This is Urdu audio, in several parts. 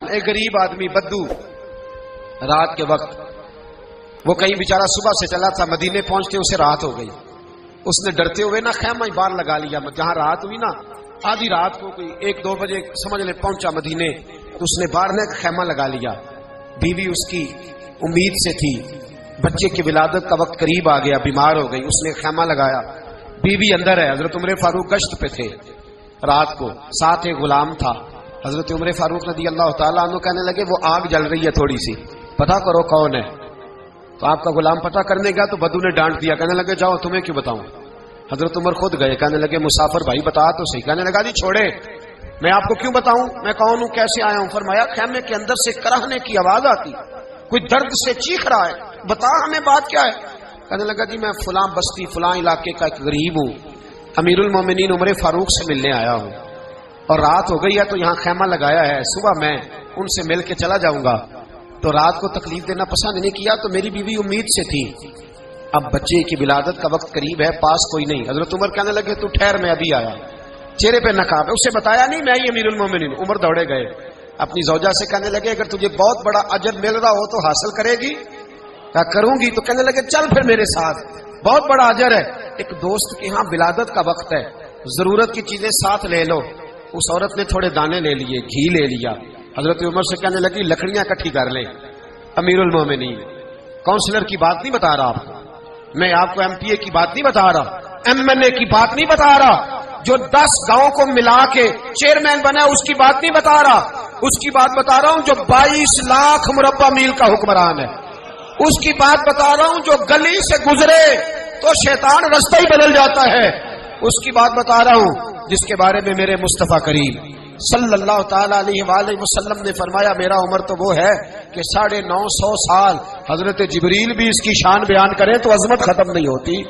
ایک غریب آدمی بدو رات کے وقت وہ کہیں بیچارہ صبح سے چلا تھا، مدینے پہنچتے اسے رات ہو گئی. اس نے ڈرتے ہوئے نا خیمہ ہی باہر لگا لیا. جہاں رات ہوئی نا آدھی رات کو کوئی 1-2 بجے سمجھ لے پہنچا مدینے، تو اس نے باہر نے خیمہ لگا لیا. بیوی اس کی امید سے تھی، بچے کی ولادت کا وقت قریب آ گیا، بیمار ہو گئی، اس نے خیمہ لگایا. بیوی اندر ہے. حضرت عمر فاروق گشت پہ تھے رات کو، ساتھ ایک غلام تھا. حضرت عمر فاروق رضی اللہ تعالیٰ عنہ کہنے لگے وہ آگ جل رہی ہے تھوڑی سی، پتہ کرو کون ہے. تو آپ کا غلام پتہ کرنے گیا تو بدو نے ڈانٹ دیا، کہنے لگے جاؤ تمہیں کیوں بتاؤں. حضرت عمر خود گئے، کہنے لگے مسافر بھائی بتا تو صحیح. کہنے لگا جی چھوڑے، میں آپ کو کیوں بتاؤں، میں کون ہوں، کیسے آیا ہوں. فرمایا خیمے کے اندر سے کراہنے کی آواز آتی، کوئی درد سے چیخ رہا ہے، بتا ہمیں بات کیا ہے. کہنے لگا جی میں فلاں بستی فلاں علاقے کا ایک غریب ہوں، امیر المومنین عمر فاروق سے ملنے آیا ہوں، اور رات ہو گئی ہے تو یہاں خیمہ لگایا ہے، صبح میں ان سے مل کے چلا جاؤں گا. تو رات کو تکلیف دینا پسند نہیں کیا، تو میری بیوی امید سے تھی، اب بچے کی ولادت کا وقت قریب ہے، پاس کوئی نہیں. حضرت عمر کہنے لگے تو ٹھہر میں ابھی آیا. چہرے پہ نقاب ہے، اسے بتایا نہیں میں ہی امیر المومنین. عمر دوڑے گئے، اپنی زوجہ سے کہنے لگے اگر تجھے بہت بڑا اجر مل رہا ہو تو حاصل کرے گی. کیا کروں گی. تو کہنے لگے چل پھر میرے ساتھ، بہت بڑا اجر ہے. ایک دوست کے ہاں ولادت کا وقت ہے، ضرورت کی چیزیں ساتھ لے لو. اس عورت نے تھوڑے دانے لے لیے، گھی لے لیا. حضرت عمر سے کہنے لگی لکڑیاں اکٹھی کر لیں. امیر المومنین کاؤنسلر کی بات نہیں بتا رہا آپ کو، میں آپ کو ایم پی اے کی بات نہیں بتا رہا، ایم ایل اے کی بات نہیں بتا رہا، جو 10 گاؤں کو ملا کے چیئرمین بنا اس کی بات نہیں بتا رہا. اس کی بات بتا رہا ہوں جو 22 لاکھ مربع میل کا حکمران ہے. اس کی بات بتا رہا ہوں جو گلی سے گزرے تو شیطان رستہ ہی بدل جاتا ہے. اس کی بات بتا رہا ہوں جس کے بارے میں میرے مصطفیٰ کریم صلی اللہ تعالیٰ علیہ وآلہ وسلم نے فرمایا میرا عمر تو وہ ہے کہ 950 سال حضرت جبریل بھی اس کی شان بیان کریں تو عظمت ختم نہیں ہوتی.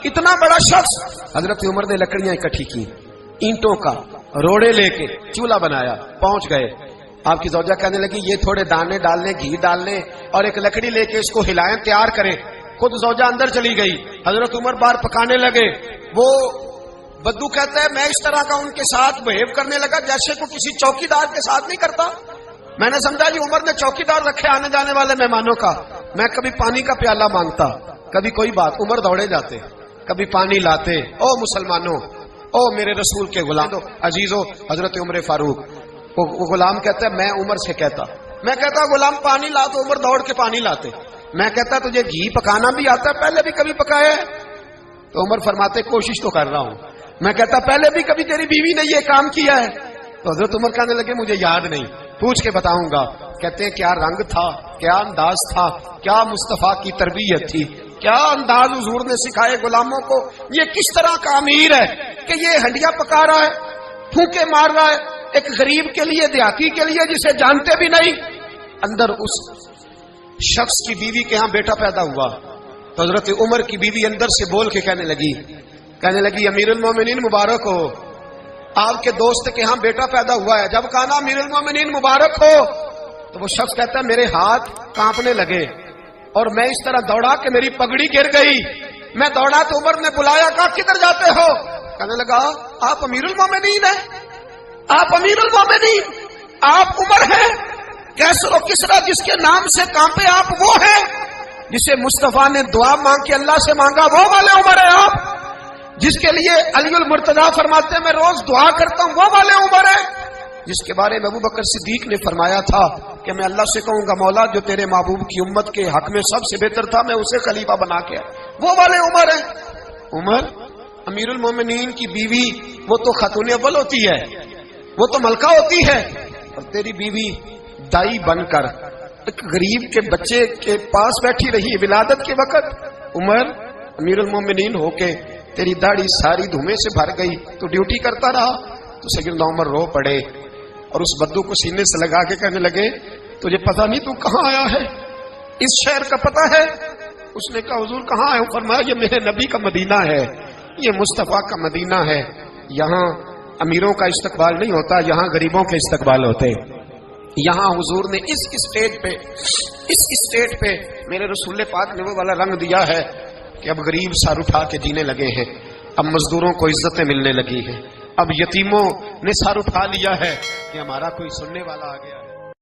اتنا بڑا شخص. حضرت عمر نے لکڑیاں اکٹھی کی، اینٹوں کا روڑے لے کے چولہا بنایا، پہنچ گئے. آپ کی زوجہ کہنے لگی یہ تھوڑے دانے ڈالنے، گھی ڈالنے اور ایک لکڑی لے کے اس کو ہلائیں، تیار کریں. خود زوجہ اندر چلی گئی. حضرت عمر باہر پکانے لگے. وہ بدو کہتا ہے میں اس طرح کا ان کے ساتھ بہیو کرنے لگا جیسے کو کسی چوکی دار کے ساتھ نہیں کرتا. میں نے سمجھا جی عمر نے چوکی دار رکھے آنے جانے والے مہمانوں کا. میں کبھی پانی کا پیالہ مانگتا، کبھی کوئی بات، عمر دوڑے جاتے، کبھی پانی لاتے. او مسلمانوں، او میرے رسول کے غلام عزیزو. حضرت عمر فاروق وہ غلام کہتا ہے میں عمر سے کہتا، میں کہتا غلام پانی لا تو عمر دوڑ کے پانی لاتے. میں کہتا تجھے گھی پکانا بھی آتا ہے، پہلے بھی کبھی پکایا ہے؟ تو عمر فرماتے کوشش تو کر رہا ہوں. میں کہتا پہلے بھی کبھی تیری بیوی نے یہ کام کیا ہے؟ تو حضرت عمر کہنے لگے مجھے یاد نہیں، پوچھ کے بتاؤں گا. کہتے ہیں کیا رنگ تھا، کیا انداز تھا، کیا مصطفیٰ کی تربیت تھی، کیا انداز حضور نے سکھائے غلاموں کو. یہ کس طرح کا امیر ہے کہ یہ ہنڈیاں پکا رہا ہے، پھونکے مار رہا ہے ایک غریب کے لیے، دیہاتی کے لیے جسے جانتے بھی نہیں. اندر اس شخص کی بیوی کے ہاں بیٹا پیدا ہوا تو حضرت عمر کی بیوی اندر سے بول کے کہنے لگی امیر المومنین مبارک ہو، آپ کے دوست کے ہاں بیٹا پیدا ہوا ہے. جب کہا نا امیر المومنین مبارک ہو تو وہ شخص کہتا ہے میرے ہاتھ کانپنے لگے اور میں اس طرح دوڑا کہ میری پگڑی گر گئی. میں دوڑا تو عمر نے بلایا، کہا کدھر جاتے ہو؟ کہنے لگا آپ امیر المومنین ہیں، آپ امیر المومنین، آپ عمر ہیں. کیسر و کسرا جس کے نام سے کانپے آپ وہ ہیں جسے مصطفیٰ نے دعا مانگ کے اللہ سے مانگا، وہ والے عمر ہیں آپ. جس کے لیے علی المرتضیٰ فرماتے ہیں میں روز دعا کرتا ہوں، وہ والے عمر ہیں. جس کے بارے میں ابوبکر صدیق نے فرمایا تھا کہ میں اللہ سے کہوں گا مولا جو تیرے محبوب کی امت کے حق میں سب سے بہتر تھا میں اسے خلیفہ بنا کے، وہ والے عمر ہیں. عمر امیر المومنین کی بیوی وہ تو خاتون اول ہوتی ہے، وہ تو ملکہ ہوتی ہے، اور تیری بیوی دائی بن کر ایک غریب کے بچے کے پاس بیٹھی رہی ولادت کے وقت. عمر امیر المومنین ہو کے تیری داڑھی ساری دھومے سے بھر گئی تو ڈیوٹی کرتا رہا. تو سیدنا عمر رو پڑے اور اس بدو کو سینے سے لگا کے کہنے لگے تجھے پتہ نہیں تو کہاں آیا ہے، اس شہر کا پتہ ہے؟ اس نے کہا حضور کہاں ہے؟ فرمایا یہ میرے نبی کا مدینہ ہے، یہ مصطفیٰ کا مدینہ ہے. یہاں امیروں کا استقبال نہیں ہوتا، یہاں غریبوں کے استقبال ہوتے. یہاں حضور نے اس اسٹیٹ پہ میرے رسول پاک نے وہ والا رنگ دیا ہے کہ اب غریب سر اٹھا کے جینے لگے ہیں، اب مزدوروں کو عزتیں ملنے لگی ہیں، اب یتیموں نے سر اٹھا لیا ہے کہ ہمارا کوئی سننے والا آ گیا ہے.